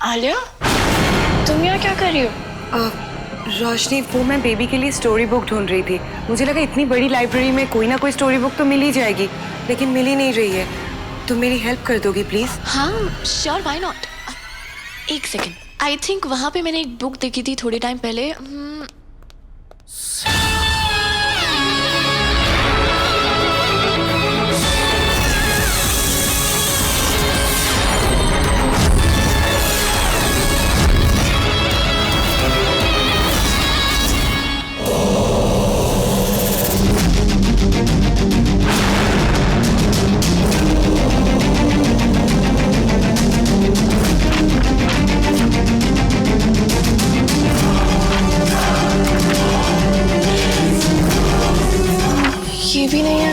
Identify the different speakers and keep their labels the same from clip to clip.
Speaker 1: आलिया, तुम यहाँ क्या कर रही हो?
Speaker 2: रोशनी, वो मैं बेबी के लिए स्टोरी बुक ढूंढ रही थी। मुझे लगा इतनी बड़ी लाइब्रेरी में कोई ना कोई स्टोरी बुक तो मिल ही जाएगी, लेकिन मिल ही नहीं रही है। तुम मेरी हेल्प कर दोगी प्लीज?
Speaker 1: हाँ श्योर, व्हाई नॉट। एक सेकेंड, आई थिंक वहाँ पे मैंने एक बुक देखी थी थोड़े टाइम पहले। ये भी नहीं है।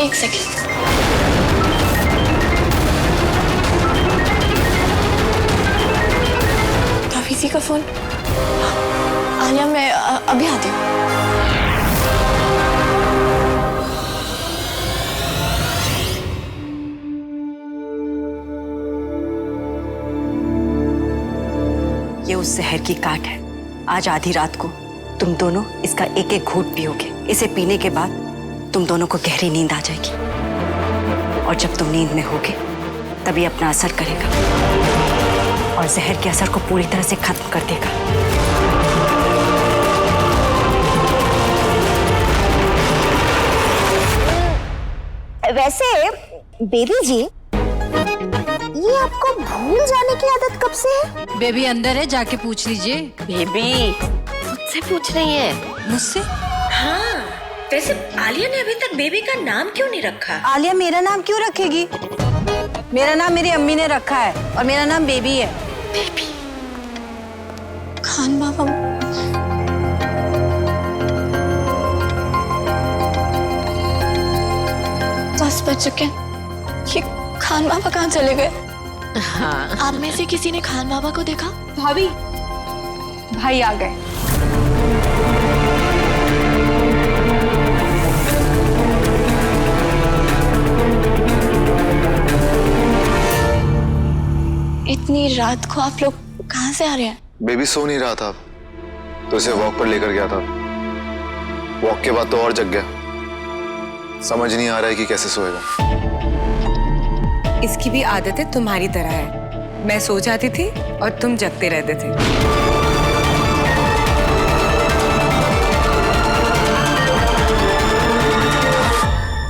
Speaker 1: एक सेकेंड, ताफीजी का फोन। आलिया, मैं अभी आती हूँ।
Speaker 3: ये उस जहर की काट है। आज आधी रात को तुम दोनों इसका एक एक घूंट पियोगे। इसे पीने के बाद तुम दोनों को गहरी नींद आ जाएगी, और जब तुम नींद में होगे तभी अपना असर करेगा और जहर के असर को पूरी तरह से खत्म कर देगा।
Speaker 4: वैसे बेबी जी, ये आपको भूल जाने की आदत कब से है?
Speaker 5: बेबी अंदर है, जाके पूछ लीजिए।
Speaker 6: बेबी मुझसे पूछ रही है?
Speaker 5: मुझसे?
Speaker 6: हाँ, वैसे आलिया ने अभी तक बेबी का नाम क्यों नहीं रखा?
Speaker 5: आलिया मेरा नाम क्यों रखेगी? मेरा नाम मेरी अम्मी ने रखा है और मेरा नाम बेबी है।
Speaker 1: बेबी, खान बाबा। 10 बज चुके हैं। ये खान बाबा कहाँ चले गए?
Speaker 6: हाँ।
Speaker 1: आप में से किसी ने खान बाबा को देखा?
Speaker 2: भाभी, भाई आ गए।
Speaker 1: इतनी रात को आप लोग कहाँ से आ रहे हैं?
Speaker 7: बेबी सो नहीं रहा था तो इसे वॉक पर लेकर गया था। वॉक के बाद तो और जग गया। समझ नहीं आ रहा है कि कैसे सोएगा।
Speaker 2: इसकी भी आदतें तुम्हारी तरह है। मैं सो जाती थी और तुम जगते रहते थे।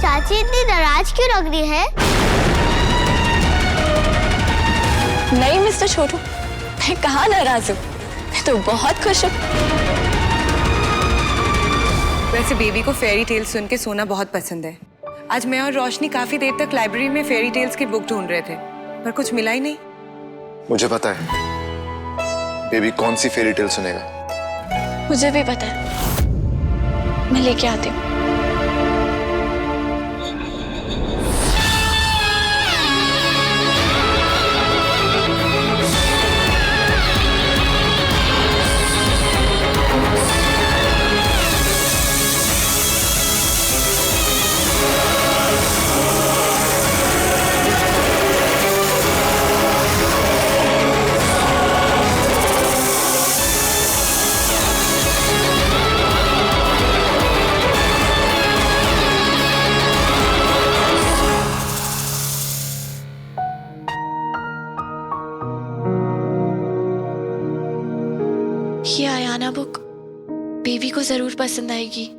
Speaker 4: चाची इतनी नाराज क्यों लग रही है?
Speaker 1: नहीं मिस्टर छोटू, मैं कहाँ नाराज हूँ, मैं तो बहुत खुश हूँ।
Speaker 2: वैसे बेबी को फेरी टेल्स सुन के सोना बहुत पसंद है। आज मैं और रोशनी काफी देर तक लाइब्रेरी में फेरी टेल्स की बुक ढूंढ रहे थे, पर कुछ मिला ही नहीं।
Speaker 7: मुझे पता है बेबी कौन सी फेरी टेल सुनेगा।
Speaker 1: मुझे भी पता है, मैं लेके आती हूँ। ये आयाना बुक बेबी को जरूर पसंद आएगी।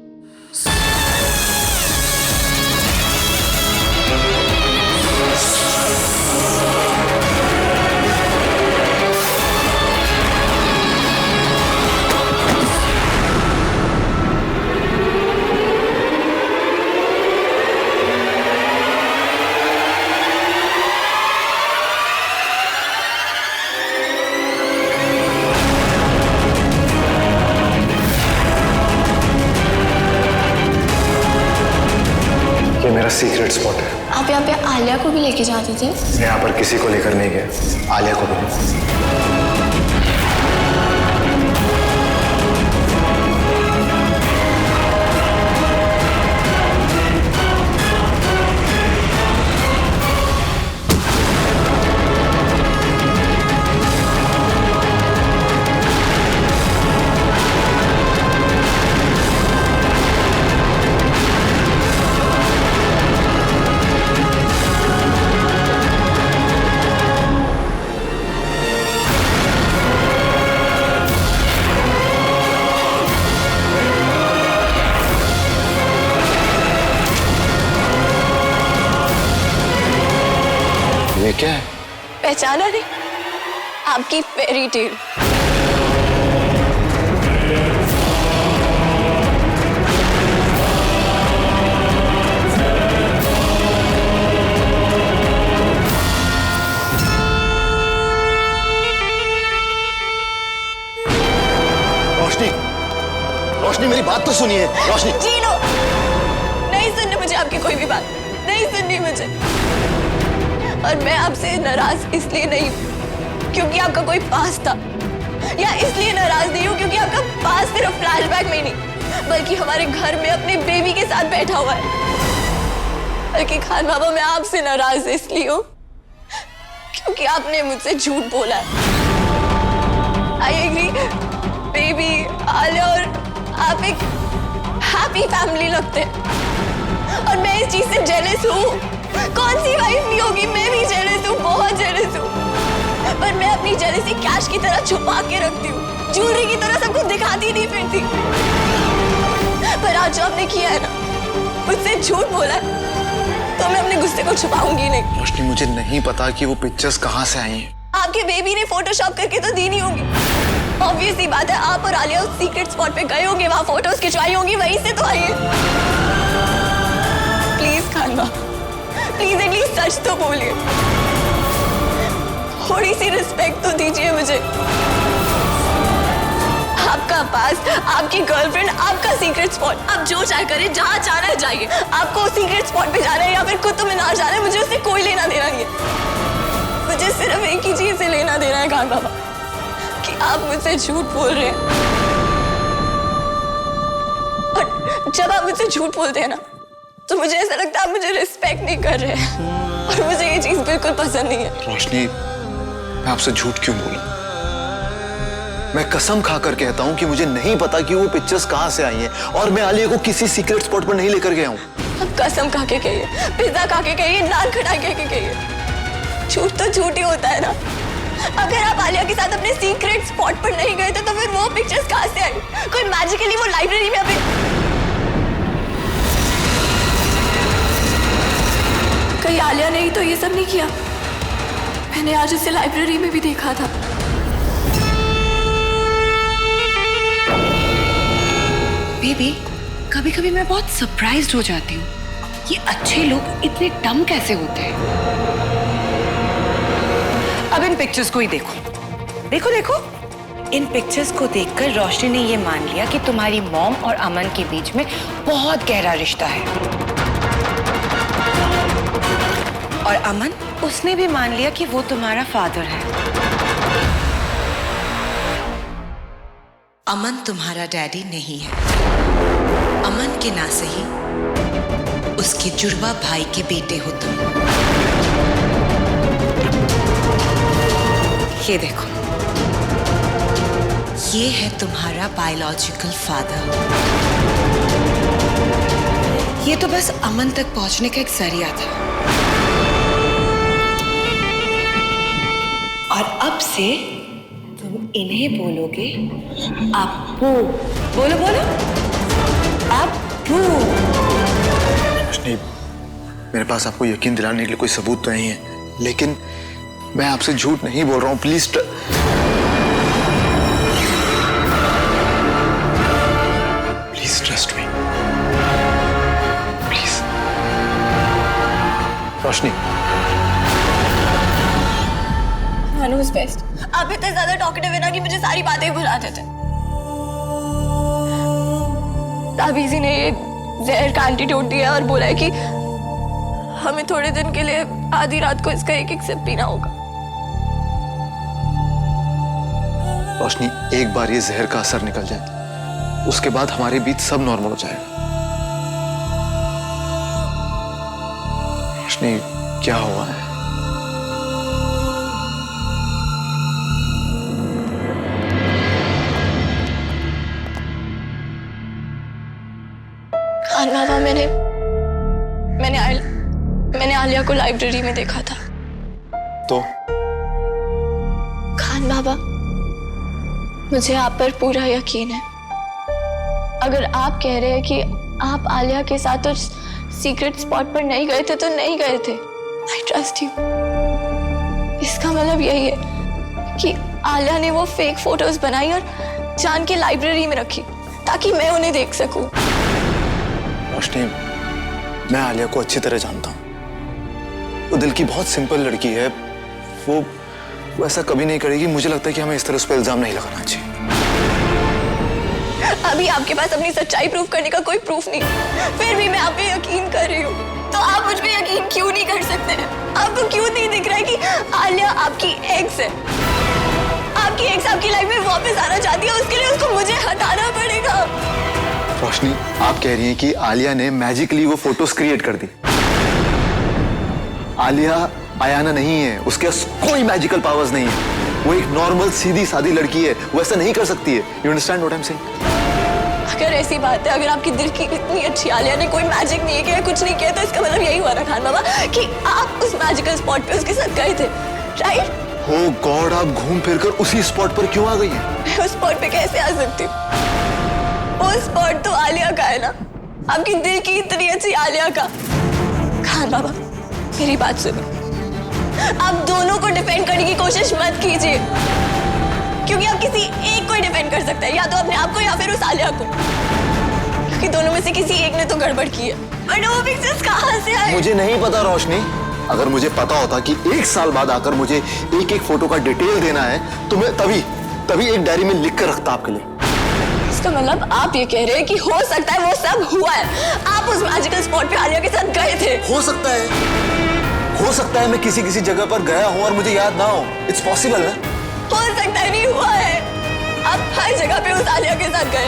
Speaker 7: ये मेरा सीक्रेट स्पॉट है।
Speaker 1: आप यहाँ पे आलिया को भी लेके जाते थे?
Speaker 7: मैं यहाँ पर किसी को लेकर नहीं गया, आलिया को भी नहीं। क्या है?
Speaker 1: पहचाना नहीं? आपकी फेरी टेल।
Speaker 7: रोशनी, रोशनी मेरी बात तो सुनिए। रोशनी
Speaker 1: जीनो, नहीं सुननी मुझे आपकी कोई भी बात, नहीं सुननी मुझे। और मैं आपसे नाराज इसलिए नहीं हूँ क्योंकि आपका कोई पास था, या इसलिए नाराज नहीं हूँ क्योंकि आपका पास सिर्फ फ्लैशबैक में नहीं बल्कि हमारे घर में अपने बेबी के साथ बैठा हुआ है। बल्कि खान बाबा, मैं आपसे नाराज इसलिए हूँ क्योंकि आपने मुझसे झूठ बोला है। आई एग्री, बेबी, आलिया और आप एक हैप्पी फैमिली लगते हैं और मैं इस चीज से जेलस हूँ। कौन सी वाइफ नहीं होगी, मैं भी जेलस हूँ, बहुत जेलस हूँ। पर मैं अपनी जेलसी कैश की तरह छुपा के रखती हूँ, ज्वेलरी की तरह सबको दिखाती नहीं फिरती। पर आज जो आपने किया है ना, मुझसे झूठ बोला है, तो मैं अपने गुस्से को छुपाऊंगी नहीं।
Speaker 7: रोशनी, मुझे नहीं पता कि वो पिक्चर्स कहाँ से आई हैं।
Speaker 1: आपके बेबी ने फोटोशॉप करके तो दी नहीं होंगी। ऑब्वियस सी बात है, आप और आलिया उस सीक्रेट स्पॉट पे गए होंगे, वहां फोटोज खिंचवाई होंगी, वहीं से तो आई है। प्लीज खान बाबा, प्लीज एटलीस्ट सच तो बोलिए, थोड़ी सी रिस्पेक्ट तो दीजिए मुझे। आपका पास, आपकी गर्लफ्रेंड, आपका सीक्रेट स्पॉट, आप जो चाहे करें, जहाँ जाना है जाइए। आपको सीक्रेट स्पॉट पे जाना है या फिर कुतुब मीनार जाना है, मुझे उससे कोई लेना देना नहीं है। मुझे सिर्फ एक ही चीज से लेना देना है खान बाबा, कि आप मुझसे झूठ बोल रहे हैं। और जब आप मुझसे झूठ बोलते हैं ना, तो मुझे ऐसा लगता है आप मुझे रिस्पेक्ट नहीं कर रहे हैं और मुझे ये चीज बिल्कुल पसंद नहीं है।
Speaker 7: रोशनी, मैं आपसे झूठ क्यों बोलूं? मैं कसम खाकर कहता हूं कि मुझे नहीं पता कि वो पिक्चर्स कहां से आई हैं और मैं आलिया को किसी सीक्रेट स्पॉट पर नहीं लेकर गया हूं।
Speaker 1: अब कसम खा के कहिए, पिज्जा खा के कहिए, नान खड़ा के कहिए, झूठ तो झूठ ही होता है ना। अगर आप आलिया के साथ अपने सीक्रेट स्पॉट पर नहीं गए थे तो फिर वो पिक्चर्स कहां से आई? कोई मैजिकली वो लाइब्रेरी में अभी कहीं आलिया ने ही तो ये सब नहीं किया। मैंने आज उसे लाइब्रेरी में भी देखा था।
Speaker 2: बेबी, कभी कभी मैं बहुत सरप्राइज्ड हो जाती हूँ, ये अच्छे लोग इतने डम कैसे होते हैं। अब इन पिक्चर्स को ही देखो, देखो देखो। इन पिक्चर्स को देखकर रोशनी ने ये मान लिया कि तुम्हारी मॉम और अमन के बीच में बहुत गहरा रिश्ता है। और अमन, उसने भी मान लिया कि वो तुम्हारा फादर है।
Speaker 8: अमन तुम्हारा डैडी नहीं है। अमन के ना सही, उसके जुड़वा भाई के बेटे हो तुम।
Speaker 2: ये देखो,
Speaker 8: ये है तुम्हारा बायोलॉजिकल फादर।
Speaker 2: ये तो बस अमन तक पहुंचने का एक जरिया था। और अब से तुम इन्हें बोलोगे अप्पू। बोलो बोलो, अप्पू।
Speaker 7: रोशनी, मेरे पास आपको यकीन दिलाने के लिए कोई सबूत तो नहीं है, लेकिन मैं आपसे झूठ नहीं बोल रहा हूँ। Please please trust me, please. Roshni,
Speaker 1: मानूस बेस्ट। आप इतने ज्यादा टॉकेटिव है ना कि मुझे सारी बातें भुला देते। ताबीजी ने ये जहर का एंटीडोट दिया और बोला है कि हमें थोड़े दिन के लिए आधी रात को इसका एक सिप पीना होगा।
Speaker 7: रोशनी, एक बार ये जहर का असर निकल जाए, उसके बाद हमारे बीच सब नॉर्मल हो जाएगा। रोशनी, क्या हुआ है?
Speaker 1: खान बाबा, मैंने आलिया को लाइब्रेरी में देखा था।
Speaker 7: तो
Speaker 1: खान बाबा, मुझे आप पर पूरा यकीन है। अगर आप कह रहे हैं कि आप आलिया के साथ उस सीक्रेट स्पॉट पर नहीं गए थे तो नहीं गए थे। I trust you. इसका मतलब यही है कि आलिया ने वो फेक फोटोज बनाई और जान के लाइब्रेरी में रखी ताकि मैं उन्हें देख सकूं।
Speaker 7: रोशनी, मैं आलिया को अच्छी तरह जानता हूँ। वो दिल की बहुत सिंपल लड़की है। वो ऐसा कभी नहीं करेगी। मुझे लगता है कि हमें इस तरह उस पर इल्जाम नहीं लगाना चाहिए।
Speaker 1: अभी आपके पास अपनी सच्चाई प्रूफ करने का कोई प्रूफ नहीं, फिर भी मैं आप पे यकीन कर रही हूँ। तो आप मुझ पे यकीन क्यों नहीं कर सकते हैं? आपको क्यों नहीं दिख रहा है कि आलिया आपकी एक्स है? आपकी एक्स आपकी लाइफ में वापस आना चाहती है, उसके लिए उसको मुझे हटाना पड़ेगा।
Speaker 7: रोशनी, आप कह रही हैं कि आलिया ने मैजिकली वो फोटोज क्रिएट कर दी। आलिया आयाना नहीं है, उसके पास कोई मैजिकल पावर्स नहीं है। वो एक नॉर्मल सीधी सादी लड़की है, वो ऐसा नहीं कर सकती है। You understand what I am saying?
Speaker 1: अगर ऐसी बात है, अगर आपकी दिल की इतनी अच्छी आलिया ने कोई मैजिक नहीं किया, कुछ नहीं किया, तो इसका मतलब यही हुआ ना खान बाबा कि आप उस मैजिकल स्पॉट पे उसके साथ गए थे, राइट?
Speaker 7: हो गॉड, आप घूम फिर कर उसी स्पॉट पर क्यों आ गई हैं?
Speaker 1: मैं उस स्पॉट पे कैसे आ सकती हूँ? वो स्पॉट तो आलिया का है ना, आपकी दिल की इतनी अच्छी आलिया का। खान बाबा, मेरी बात सुनो। आप दोनों को डिफेंड करने की कोशिश मत कीजिए, क्योंकि आप किसी एक को ही डिफेंड कर सकते हैं, या तो अपने आप को या फिर उस आलिया को, क्योंकि दोनों में से किसी एक ने तो गड़बड़ की है। बट वो पिक्चर्स कहाँ से आए?
Speaker 7: मुझे नहीं पता रोशनी। अगर मुझे पता होता कि 1 साल बाद आकर मुझे एक एक फोटो का डिटेल देना है, तो मैं तभी एक डायरी में लिख कर रखता आपके लिए।
Speaker 1: इसका मतलब आप ये कह रहे हैं कि हो सकता है वो सब हुआ है, आप उस मैजिकल स्पॉट पे आलिया के साथ गए थे?
Speaker 7: हो सकता है मैं किसी जगह पर गया हूं और मुझे याद ना हो। इट्स पॉसिबल ना?
Speaker 1: हो सकता है नहीं हुआ है। आप हर जगह पे उस आलिया के साथ गए,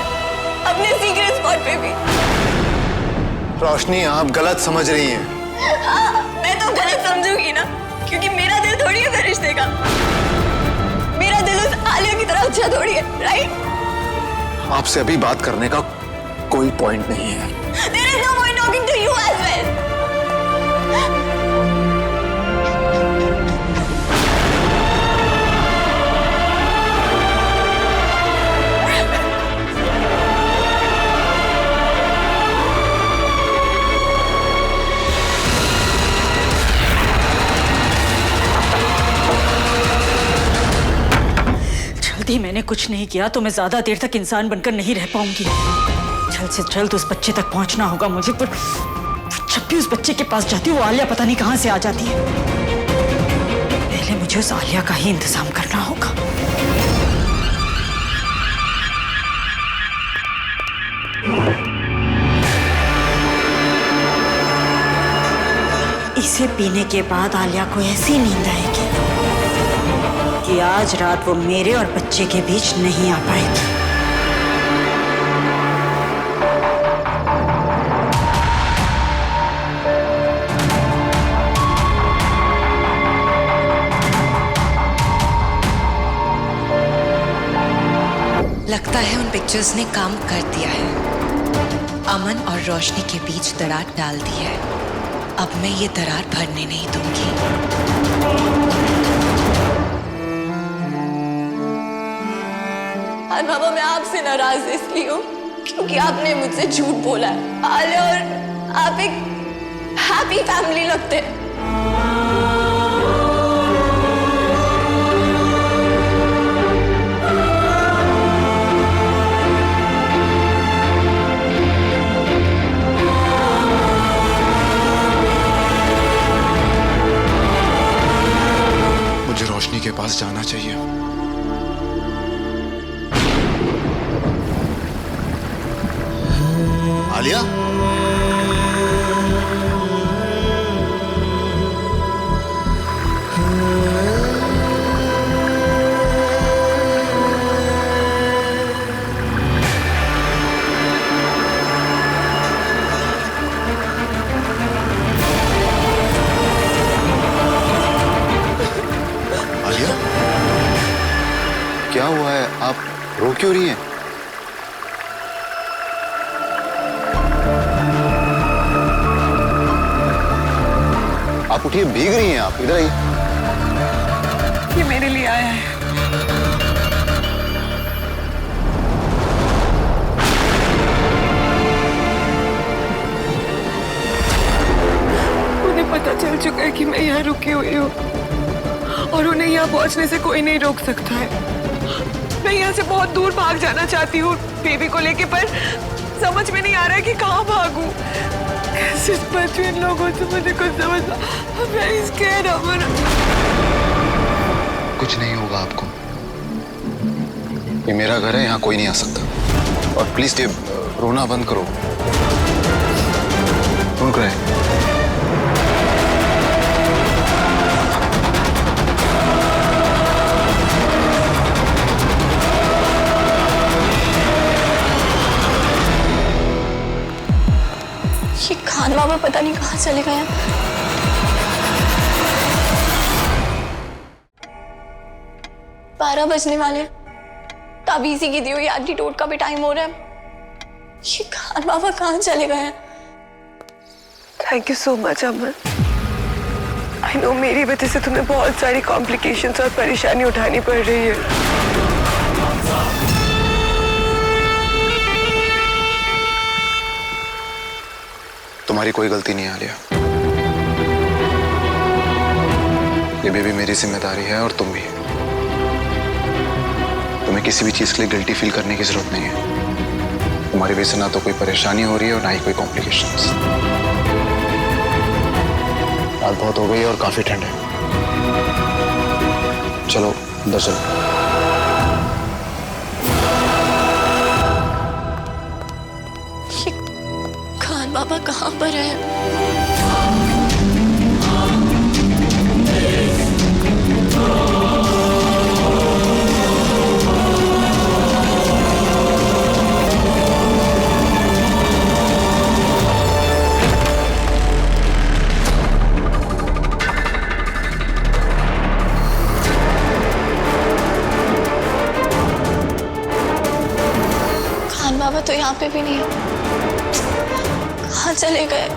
Speaker 1: अपने सीक्रेट स्पॉट पे भी।
Speaker 7: रोशनी, आप गलत समझ रही हैं।
Speaker 1: हाँ, मैं तो गलत समझूंगी ना, क्योंकि मेरा दिल थोड़ी है रिश्ते का। मेरा दिल उस आलिया की तरह अच्छा थोड़ी है, राइट?
Speaker 7: आपसे अभी बात करने का कोई पॉइंट नहीं है।
Speaker 1: There is no point talking to you as well.
Speaker 5: जल्दी मैंने कुछ नहीं किया तो मैं ज्यादा देर तक इंसान बनकर नहीं रह पाऊंगी। जल्द से जल्द उस बच्चे तक पहुंचना होगा मुझे, पर जब भी उस बच्चे के पास जाती हूँ वो आलिया पता नहीं कहां से आ जाती है। पहले मुझे उस आलिया का ही इंतजाम करना होगा। इसे पीने के बाद आलिया को ऐसी नींद आएगी कि आज रात वो मेरे और बच्चे के बीच नहीं आ पाएगी।
Speaker 8: लगता है उन पिक्चर्स ने काम कर दिया है। अमन और रोशनी के बीच दरार डाल दी है। अब मैं ये दरार भरने नहीं दूंगी।
Speaker 1: बाबा, मैं आपसे नाराज इसलिए हूँ क्योंकि आपने मुझसे झूठ बोला है। आलिया और आप एक हैप्पी फैमिली लगते हैं।
Speaker 7: मुझे रोशनी के पास जाना चाहिए। आलिया, आलिया, क्या हुआ है? आप रो क्यों रही हैं? आप उठिए, भीग रही हैं आप। इधर आइए।
Speaker 2: ये मेरे लिए आया है। उन्हें पता चल चुका है कि मैं यहाँ रुकी हुई हूँ और उन्हें यहाँ पहुँचने से कोई नहीं रोक सकता है। मैं यहाँ से बहुत दूर भाग जाना चाहती हूँ बेबी को लेके, पर समझ में नहीं आ रहा है कि कहाँ भागूं। कैसे बचूं इन लोगों से, मुझे कुछ समझ नहीं। स्कैर्ड अमन।
Speaker 7: कुछ नहीं होगा आपको। ये मेरा घर है, यहाँ कोई नहीं आ सकता। और प्लीज ये रोना बंद करो। कौन कर रहे हैं?
Speaker 1: ये खान बाबा पता नहीं कहाँ चले गए हैं। 12 बजने वाले हैं। ताबीज़ी की दी हुई एंटीडोट का भी टाइम हो रहा है। ये खान बाबा कहाँ चले गए हैं?
Speaker 2: Thank you so much Aman. I know मेरी वजह से तुम्हें बहुत सारी कॉम्प्लिकेशंस और परेशानी उठानी पड़ रही है।
Speaker 7: तुम्हारी कोई गलती नहीं आलिया। ये बेबी मेरी जिम्मेदारी है और तुम भी। तुम्हें किसी भी चीज के लिए गिल्टी फील करने की जरूरत नहीं है। तुम्हारी वजह से ना तो कोई परेशानी हो रही है और ना ही कोई कॉम्प्लिकेशंस। रात बहुत हो गई है और काफी ठंड है। चलो अंदर चलो।
Speaker 1: खान बाबा कहाँ पर है? खान बाबा तो यहाँ पे भी नहीं है। कहाँ चले गए?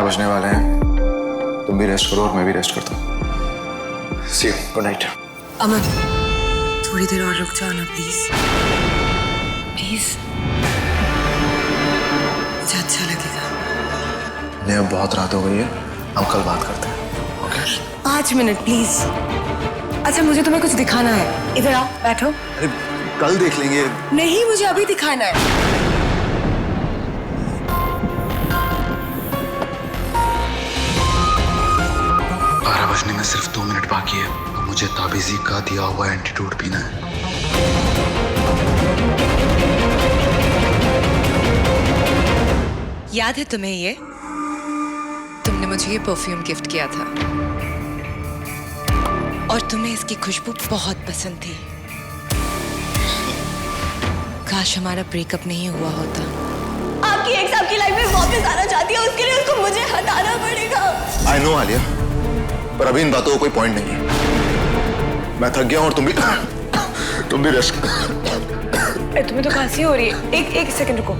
Speaker 7: बजने वाले हैं। तुम भी रेस्ट करो और मैं भी रेस्ट करता हूँ। सी यू, गुड नाइट।
Speaker 2: अमन थोड़ी देर और रुक जाओ ना प्लीज। प्लीज मुझे अच्छा लगेगा।
Speaker 7: नहीं अब बहुत रात हो गई है, हम कल बात करते हैं। Okay
Speaker 2: 5 minute please. अच्छा मुझे तुम्हें कुछ दिखाना है, इधर आओ बैठो।
Speaker 7: अरे कल देख लेंगे।
Speaker 2: नहीं मुझे अभी दिखाना है।
Speaker 7: 12 बजने में सिर्फ 2 मिनट बाकी है और मुझे ताबीज़ी का दिया हुआ एंटीडोट पीना है।
Speaker 8: याद है तुम्हें ये? तुमने मुझे ये परफ्यूम गिफ्ट किया था और तुम्हें इसकी खुशबू बहुत पसंद थी। काश हमारा ब्रेकअप नहीं हुआ होता।
Speaker 1: आपकी एक्स आपकी लाइफ में वापस आना चाहती है, उसके लिए उसको मुझे हटाना पड़ेगा।
Speaker 7: आई नो आलिया, पर अभी इन बातों का कोई पॉइंट नहीं है। मैं थक गया हूं और तुम भी रेस्ट।
Speaker 2: तुम्हें तो खांसी हो रही है। एक सेकंड रुको।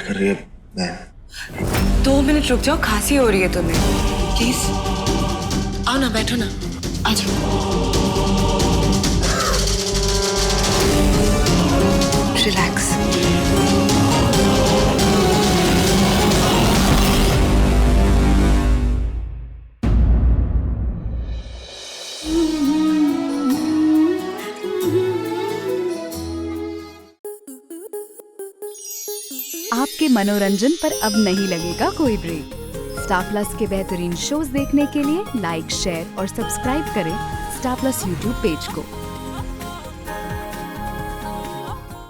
Speaker 7: कर रही है? मैं
Speaker 2: 2 मिनट रुक जाओ, खांसी हो रही है तुम्हें।
Speaker 8: प्लीज आओ ना, बैठो ना, आ जाओ। रिलैक्स।
Speaker 9: आपके मनोरंजन पर अब नहीं लगेगा कोई ब्रेक। स्टार प्लस के बेहतरीन शोज देखने के लिए लाइक, शेयर और सब्सक्राइब करें स्टार प्लस यूट्यूब पेज को।